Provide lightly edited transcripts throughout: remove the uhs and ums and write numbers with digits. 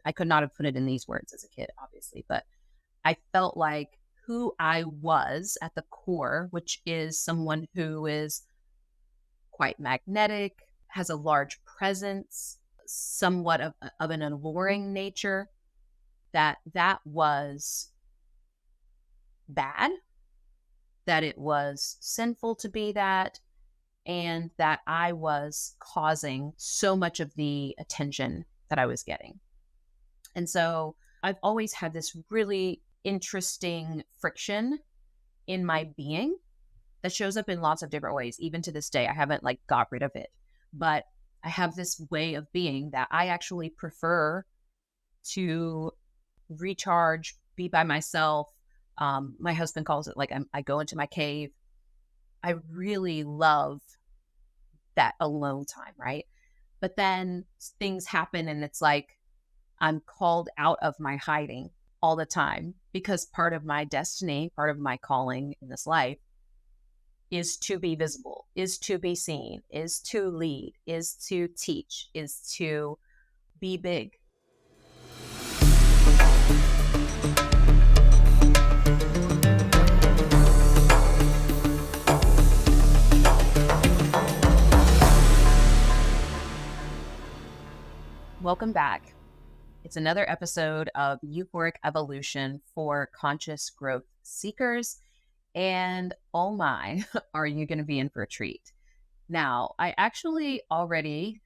I could not have put it in these words as a kid, obviously, but I felt like who I was at the core, which is someone who is quite magnetic, has a large presence, somewhat of an alluring nature, that was bad, that it was sinful to be that, and that I was causing so much of the attention that I was getting. And so I've always had this really interesting friction in my being that shows up in lots of different ways. Even to this day, I haven't like got rid of it, but I have this way of being that I actually prefer to recharge, be by myself. My husband calls it like I go into my cave. I really love that alone time, right? But then things happen and it's like I'm called out of my hiding all the time because part of my destiny, part of my calling in this life is to be visible, is to be seen, is to lead, is to teach, is to be big. Welcome back. It's another episode of Euphoric Evolution for conscious growth seekers. And oh my, are you going to be in for a treat? Now, I actually already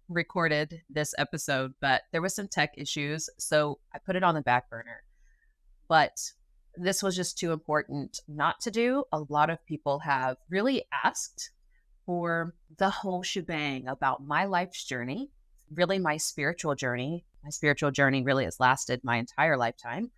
recorded this episode, but there was some tech issues, so I put it on the back burner. But this was just too important not to do. A lot of people have really asked for the whole shebang about my life's journey, really my spiritual journey. My spiritual journey really has lasted my entire lifetime.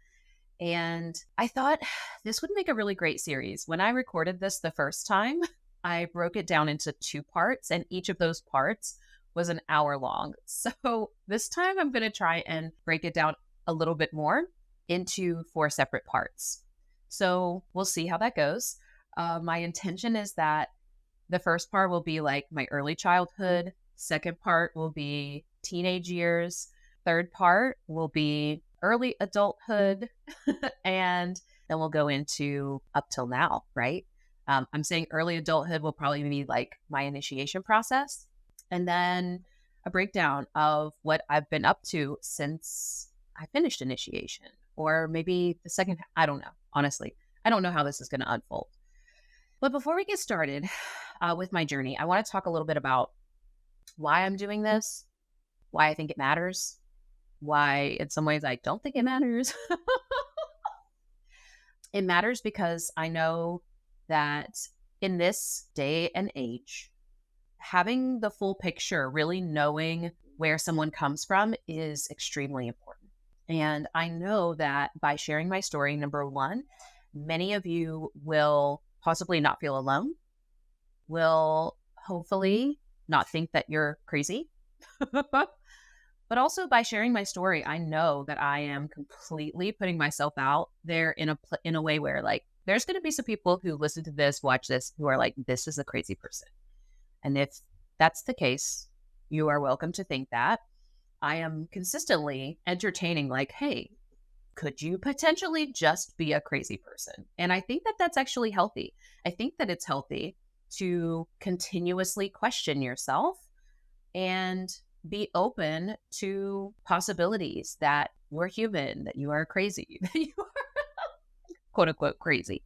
And I thought this would make a really great series. When I recorded this the first time, I broke it down into 2 parts, and each of those parts was an hour long. So this time I'm going to try and break it down a little bit more into 4 separate parts. So we'll see how that goes. My intention is that the first part will be like my early childhood. Second part will be teenage years. Third part will be early adulthood. And then we'll go into up till now, right? I'm saying early adulthood will probably be like my initiation process. And then a breakdown of what I've been up to since I finished initiation, or maybe the second, I don't know. Honestly, I don't know how this is going to unfold. But before we get started with my journey, I want to talk a little bit about why I'm doing this, why I think it matters, why in some ways I don't think it matters. It matters because I know that in this day and age, having the full picture, really knowing where someone comes from is extremely important. And I know that by sharing my story, number one, many of you will possibly not feel alone, will hopefully not think that you're crazy. But also by sharing my story, I know that I am completely putting myself out there in a way where like there's going to be some people who listen to this, watch this, who are like, this is a crazy person. And if that's the case, you are welcome to think that. I am consistently entertaining like, hey, could you potentially just be a crazy person? And I think that that's actually healthy. I think that it's healthy to continuously question yourself and be open to possibilities that we're human, that you are crazy, that you are quote unquote crazy.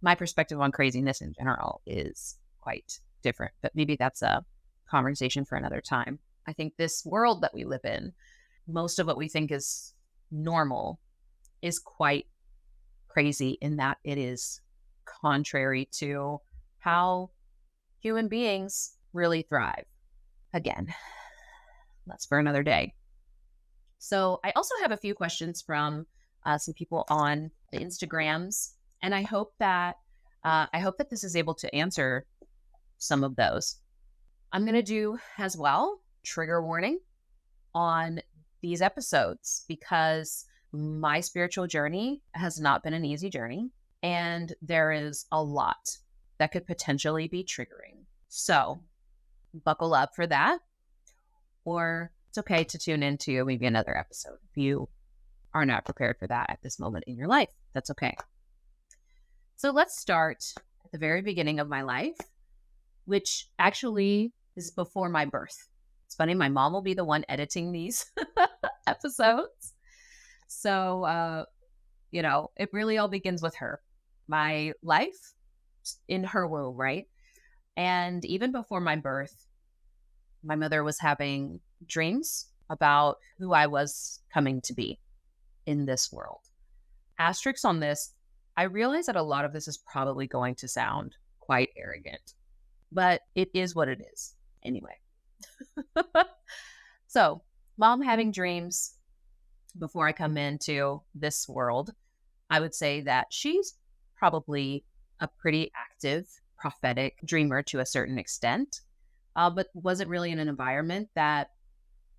My perspective on craziness in general is quite different, but maybe that's a conversation for another time. I think this world that we live in, most of what we think is normal is quite crazy in that it is contrary to how human beings really thrive. Again, that's for another day. So I also have a few questions from some people on the Instagrams, and I hope that this is able to answer some of those. I'm going to do as well trigger warning on these episodes because my spiritual journey has not been an easy journey, and there is a lot that could potentially be triggering. So buckle up for that, or it's okay to tune into maybe another episode if you are not prepared for that at this moment in your life. That's okay. So let's start at the very beginning of my life, which actually is before my birth. It's funny, my mom will be the one editing these episodes. So, it really all begins with her. My life in her womb, right? And even before my birth, my mother was having dreams about who I was coming to be in this world. Asterisks on this, I realize that a lot of this is probably going to sound quite arrogant, but it is what it is anyway. So, mom having dreams before I come into this world, I would say that she's probably a pretty active prophetic dreamer to a certain extent, but wasn't really in an environment that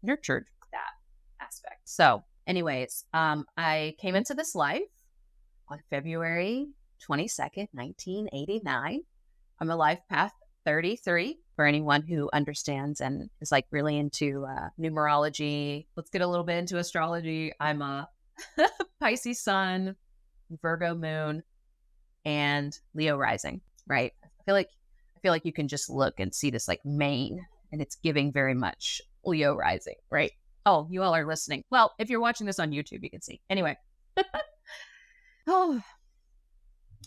nurtured that aspect. So, anyways, I came into this life on February 22nd, 1989. I'm a life path 33 for anyone who understands and is like really into numerology. Let's get a little bit into astrology. I'm a Pisces sun, Virgo moon, and Leo rising, right? I feel like you can just look and see this like mane, and it's giving very much Leo rising, right? Oh, you all are listening. Well, if you're watching this on YouTube, you can see. Anyway. Oh,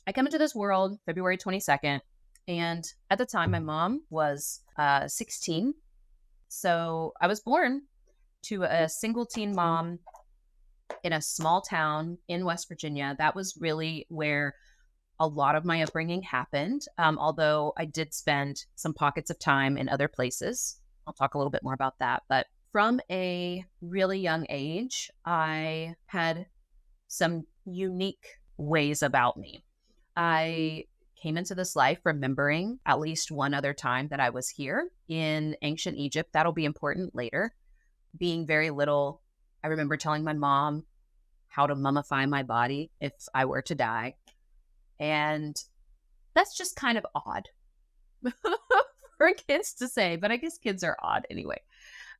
I come into this world February 22nd. And at the time, my mom was 16. So I was born to a single teen mom in a small town in West Virginia. That was really where a lot of my upbringing happened, although I did spend some pockets of time in other places. I'll talk a little bit more about that. But from a really young age, I had some unique ways about me. I came into this life remembering at least one other time that I was here in ancient Egypt. That'll be important later. Being very little, I remember telling my mom how to mummify my body if I were to die. And that's just kind of odd for kids to say, but I guess kids are odd anyway.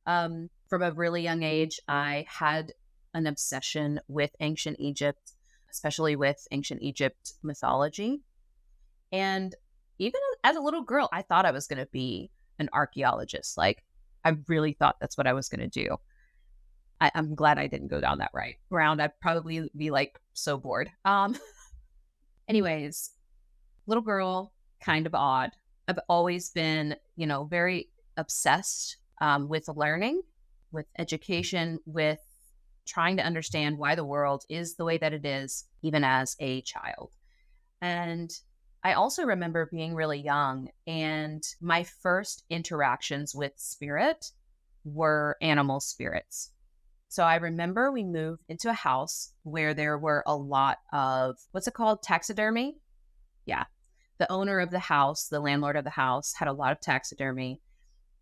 From a really young age, I had an obsession with ancient Egypt, especially with ancient Egypt mythology. And even as a little girl, I thought I was going to be an archaeologist. Like, I really thought that's what I was going to do. I'm glad I didn't go down that right round. I'd probably be like so bored. Anyways, little girl, kind of odd. I've always been, very obsessed with learning, with education, with trying to understand why the world is the way that it is, even as a child. And I also remember being really young, and my first interactions with spirit were animal spirits. So I remember we moved into a house where there were a lot of, what's it called? Taxidermy? Yeah. The owner of the house, the landlord of the house, had a lot of taxidermy.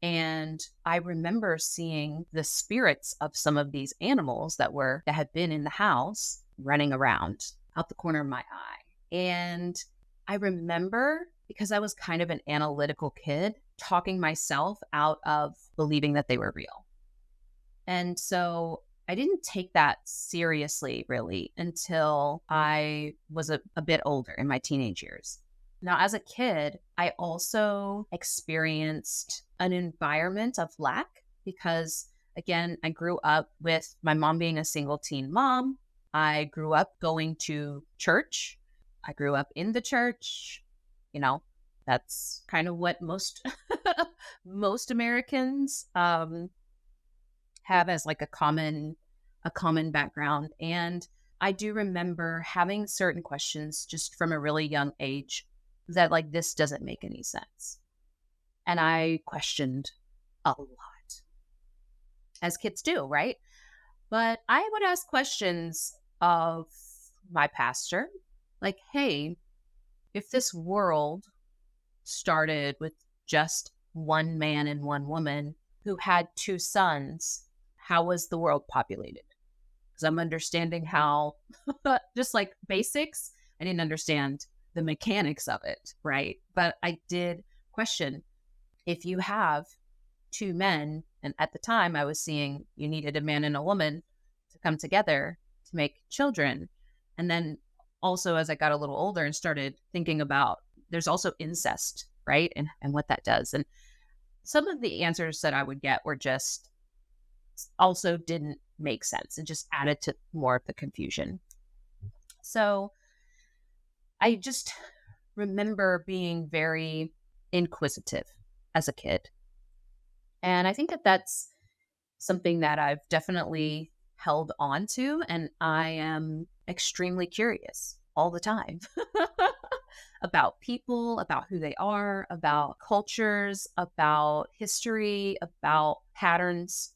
And I remember seeing the spirits of some of these animals that had been in the house running around out the corner of my eye. And I remember, because I was kind of an analytical kid, talking myself out of believing that they were real. And so I didn't take that seriously, really, until I was a bit older in my teenage years. Now, as a kid, I also experienced an environment of lack because, again, I grew up with my mom being a single teen mom. I grew up going to church. I grew up in the church. That's kind of what most most Americans have as like a common background. And I do remember having certain questions just from a really young age that like, this doesn't make any sense. And I questioned a lot, as kids do, right? But I would ask questions of my pastor, like, hey, if this world started with just one man and one woman who had two sons, how was the world populated? Because I'm understanding how, just like basics, I didn't understand the mechanics of it, right? But I did question, if you have two men And at the time, I was seeing you needed a man and a woman to come together to make children. And then also, as I got a little older and started thinking about there's also incest, right? And what that does. And some of the answers that I would get were just also didn't make sense. It just added to more of the confusion. So I just remember being very inquisitive as a kid. And I think that that's something that I've definitely held on to. And I am extremely curious all the time about people, about who they are, about cultures, about history, about patterns,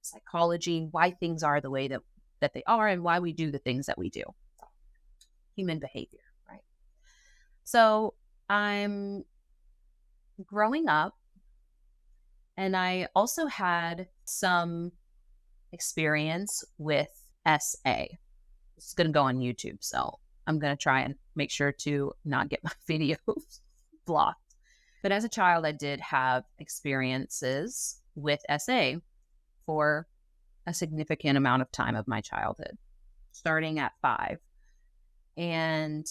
psychology, why things are the way that they are, and why we do the things that we do. Human behavior, right? So I'm growing up, and I also had some experience with SA. It's going to go on YouTube, so I'm going to try and make sure to not get my videos blocked. But as a child, I did have experiences with SA for a significant amount of time of my childhood, starting at 5. And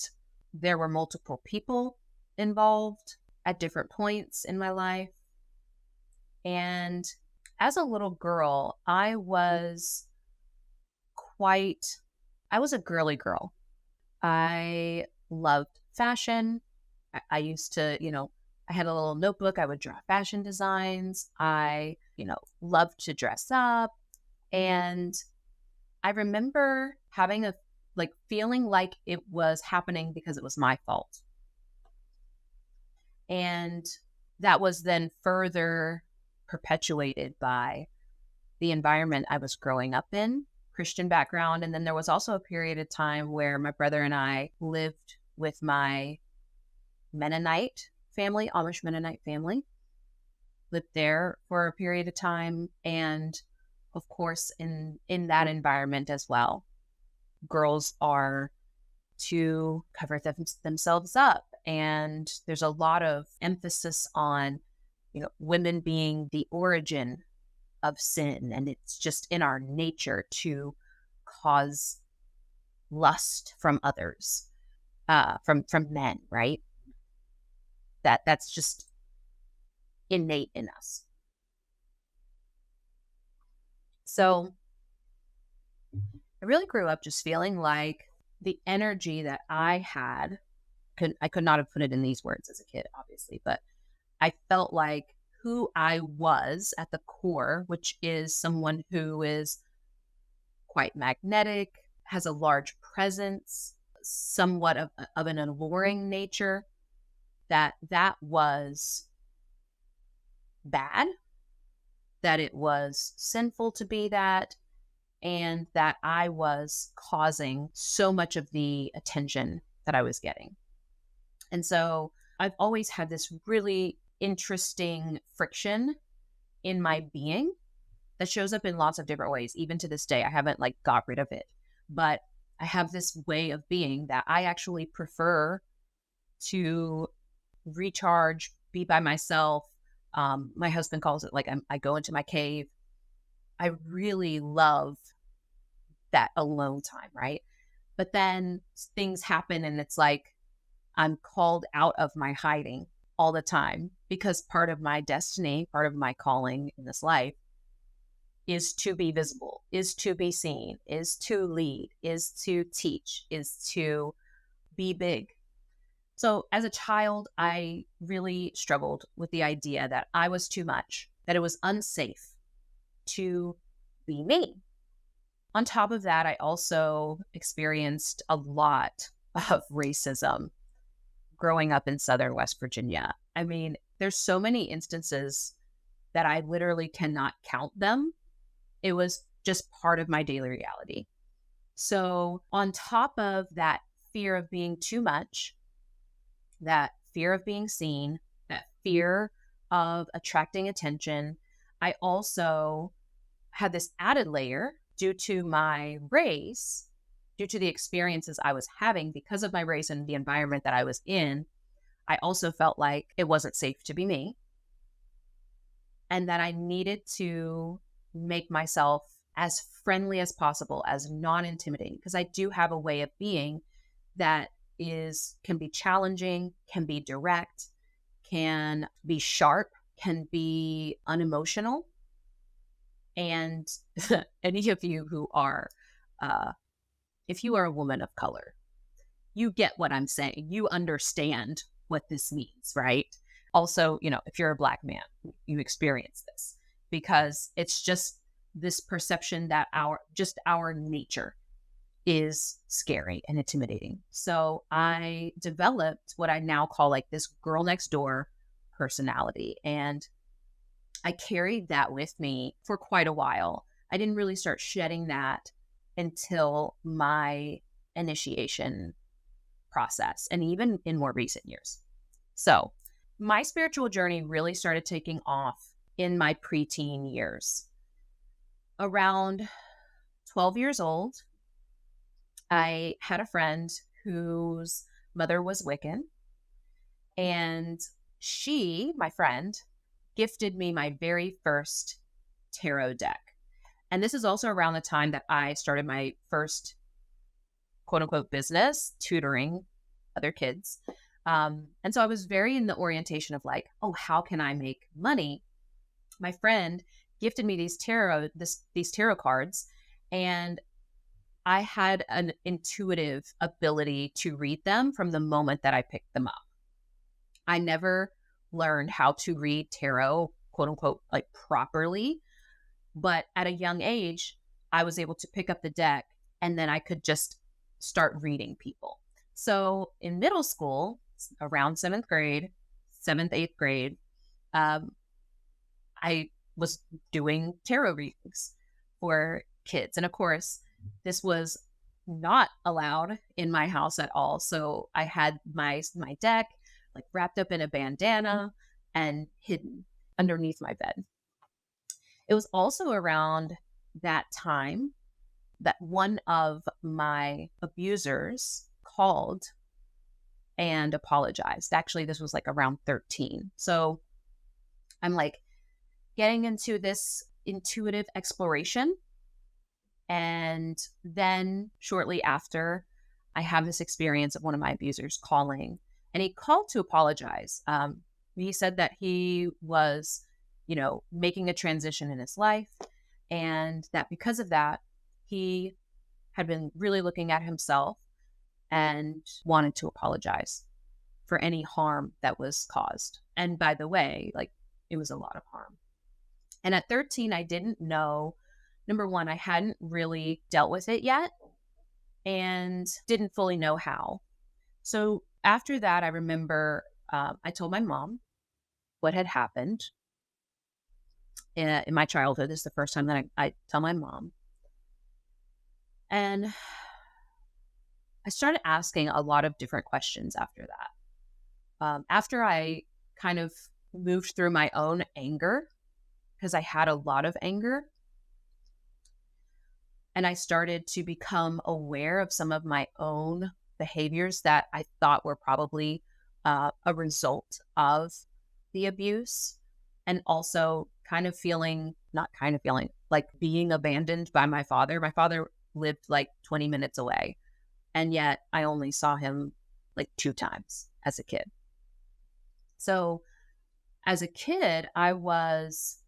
there were multiple people involved at different points in my life. And as a little girl, I was a girly girl. I loved fashion. I used to, I had a little notebook. I would draw fashion designs. I, loved to dress up. And I remember feeling like it was happening because it was my fault. And that was then further perpetuated by the environment I was growing up in, Christian background. And then there was also a period of time where my brother and I lived with my Mennonite family, Amish Mennonite family, lived there for a period of time. And of course, in that environment as well, girls are to cover themselves up. And there's a lot of emphasis on, women being the origin of sin. And it's just in our nature to cause lust from others, from men, right? That's just innate in us. So I really grew up just feeling like the energy that I had, I could not have put it in these words as a kid, obviously, but I felt like who I was at the core, which is someone who is quite magnetic, has a large presence, somewhat of an alluring nature, that was bad, that it was sinful to be that, and that I was causing so much of the attention that I was getting. And so I've always had this really interesting friction in my being that shows up in lots of different ways. Even to this day, I haven't got rid of it, but I have this way of being that I actually prefer to recharge, be by myself. My husband calls it I go into my cave. I really love that alone time, right? But then things happen and it's like I'm called out of my hiding all the time, because part of my destiny, part of my calling in this life is to be visible, is to be seen, is to lead, is to teach, is to be big. So as a child, I really struggled with the idea that I was too much, that it was unsafe to be me. On top of that, I also experienced a lot of racism growing up in Southern West Virginia. I mean, there's so many instances that I literally cannot count them. It was just part of my daily reality. So on top of that fear of being too much, that fear of being seen, that fear of attracting attention, I also had this added layer due to my race, due to the experiences I was having because of my race and the environment that I was in. I also felt like it wasn't safe to be me. and that I needed to make myself as friendly as possible, as non-intimidating, because I do have a way of being that can be challenging, can be direct, can be sharp, can be unemotional. And any of you who are, uh, if you are a woman of color, you get what I'm saying. You understand what this means, right? Also, if you're a Black man, you experience this because it's just this perception that our nature is scary and intimidating. So I developed what I now call like this girl next door personality. And I carried that with me for quite a while. I didn't really start shedding that until my initiation process and even in more recent years. So, my spiritual journey really started taking off in my preteen years. Around 12 years old, I had a friend whose mother was Wiccan, and my friend, gifted me my very first tarot deck. And this is also around the time that I started my first quote unquote business, tutoring other kids. And so I was very in the orientation of like, oh, how can I make money? My friend gifted me these tarot cards, and I had an intuitive ability to read them from the moment that I picked them up. I never learned how to read tarot, quote unquote, like properly. But at a young age, I was able to pick up the deck and then I could just start reading people. So in middle school, around seventh, eighth grade, I was doing tarot readings for kids. And of course, this was not allowed in my house at all. So I had my deck like wrapped up in a bandana and hidden underneath my bed. It was also around that time that one of my abusers called and apologized. Actually, this was like around 13. So I'm like getting into this intuitive exploration. And then shortly after, I have this experience of one of my abusers calling, and he called to apologize. He said that he was, making a transition in his life, and that because of that, he had been really looking at himself and wanted to apologize for any harm that was caused. And by the way, like it was a lot of harm. And at 13, I didn't know, number one, I hadn't really dealt with it yet and didn't fully know how. So after that, I remember I told my mom what had happened in my childhood. This is the first time that I tell my mom. And I started asking a lot of different questions after that. After I kind of moved through my own anger, because I had a lot of anger, and I started to become aware of some of my own behaviors that I thought were probably a result of the abuse, and also like being abandoned by my father. My father lived like 20 minutes away, and yet I only saw him like 2 times as a kid. So as a kid, I was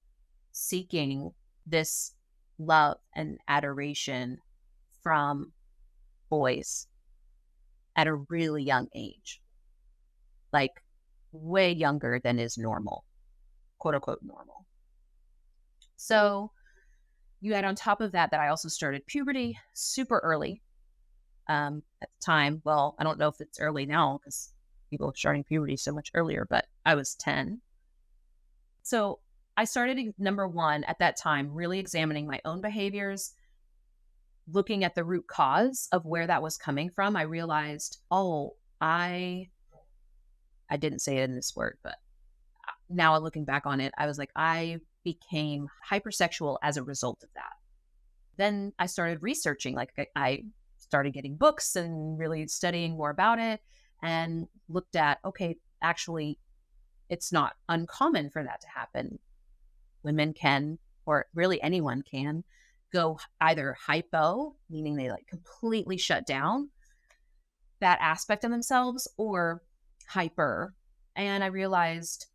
seeking this love and adoration from boys at a really young age, like way younger than is normal, quote unquote normal. So you add on top of that I also started puberty super early at the time. Well, I don't know if it's early now because people are starting puberty so much earlier, but I was 10. So I started, number one, at that time, really examining my own behaviors, looking at the root cause of where that was coming from. I realized, I didn't say it in this word, but now looking back on it, I was like, I became hypersexual as a result of that. Then I started researching, like I started getting books and really studying more about it, and looked at, okay, actually, it's not uncommon for that to happen. women can, or really anyone can, go either hypo, meaning they like completely shut down that aspect of themselves, or hyper. And I realized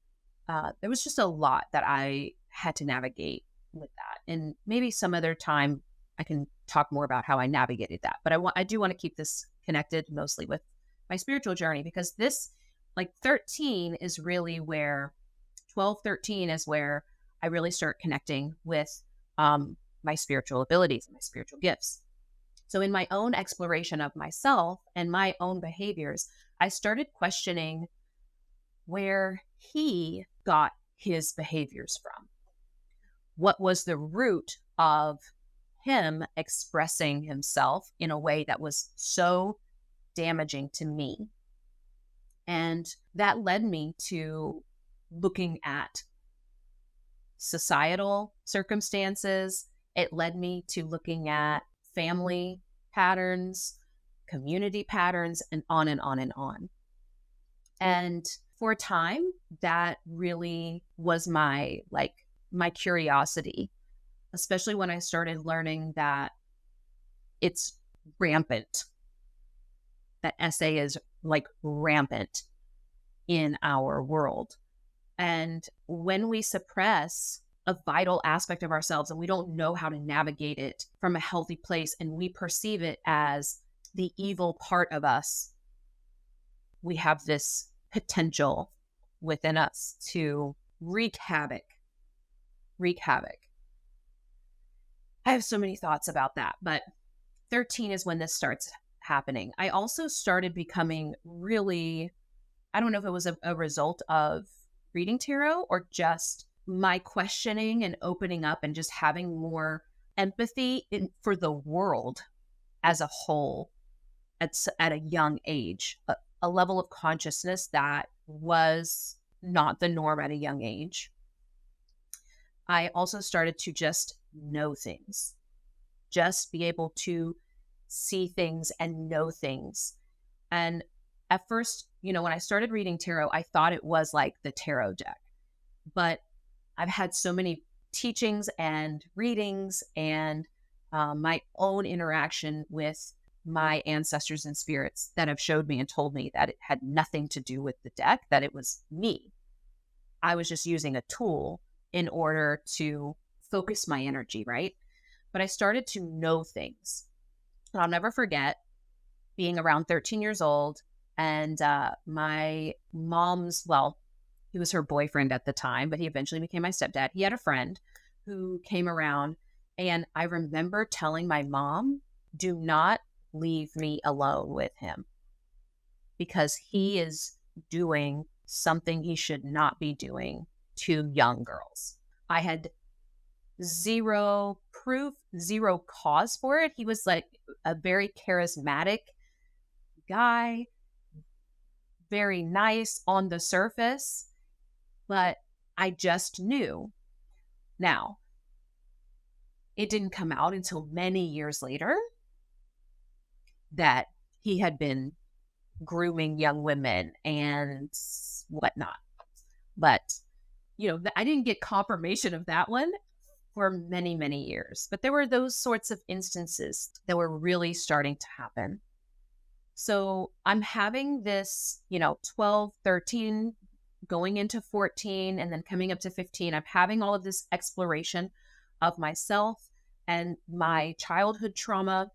there was just a lot that I had to navigate with that. And maybe some other time I can talk more about how I navigated that. But I do want to keep this connected mostly with my spiritual journey, because this, like 13 is really where 12, 13 is where I really start connecting with my spiritual abilities and my spiritual gifts. So in my own exploration of myself and my own behaviors, I started questioning where he got his behaviors from. What was the root of him expressing himself in a way that was so damaging to me? And that led me to looking at societal circumstances. It led me to looking at family patterns, community patterns, and on and on and on. And for a time, that really was my curiosity, especially when I started learning that it's rampant, that SA is like rampant in our world. And when we suppress a vital aspect of ourselves and we don't know how to navigate it from a healthy place, and we perceive it as the evil part of us, we have this potential within us to wreak havoc. I have so many thoughts about that, but 13 is when this starts happening. I also started becoming really, I don't know if it was a result of reading tarot or just my questioning and opening up and just having more empathy for the world as a whole at a young age, a level of consciousness that was not the norm at a young age. I also started to just know things, just be able to see things and know things. And at first, when I started reading tarot, I thought it was like the tarot deck, but I've had so many teachings and readings and my own interaction with my ancestors and spirits that have showed me and told me that it had nothing to do with the deck, that it was me. I was just using a tool in order to focus my energy, right? But I started to know things. And I'll never forget being around 13 years old and my mom's, he was her boyfriend at the time, but he eventually became my stepdad. He had a friend who came around, and I remember telling my mom, do not leave me alone with him because he is doing something he should not be doing to young girls. I had zero proof, zero cause for it. He was like a very charismatic guy, very nice on the surface, but I just knew. Now, it didn't come out until many years later that he had been grooming young women and whatnot. But, I didn't get confirmation of that one for many, many years. But there were those sorts of instances that were really starting to happen. So I'm having this, 12, 13, going into 14, and then coming up to 15. I'm having all of this exploration of myself and my childhood trauma.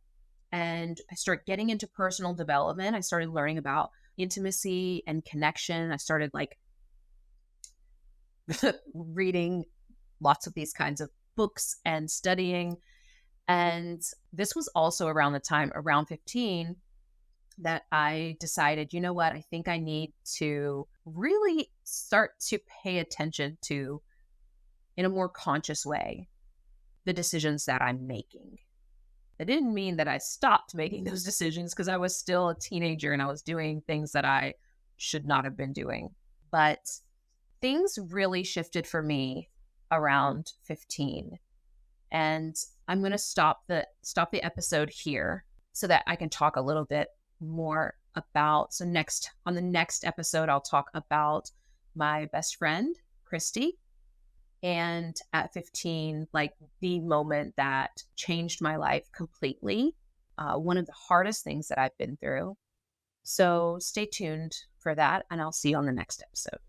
And I start getting into personal development. I started learning about intimacy and connection. I started reading lots of these kinds of books and studying. And this was also around the time, around 15, that I decided, you know what, I think I need to really start to pay attention to, in a more conscious way, the decisions that I'm making. That didn't mean that I stopped making those decisions, because I was still a teenager and I was doing things that I should not have been doing. But things really shifted for me around 15. And I'm going to stop the episode here so that I can talk a little bit more about, on the next episode, I'll talk about my best friend, Christy, And at 15, like the moment that changed my life completely, one of the hardest things that I've been through. So stay tuned for that, and I'll see you on the next episode.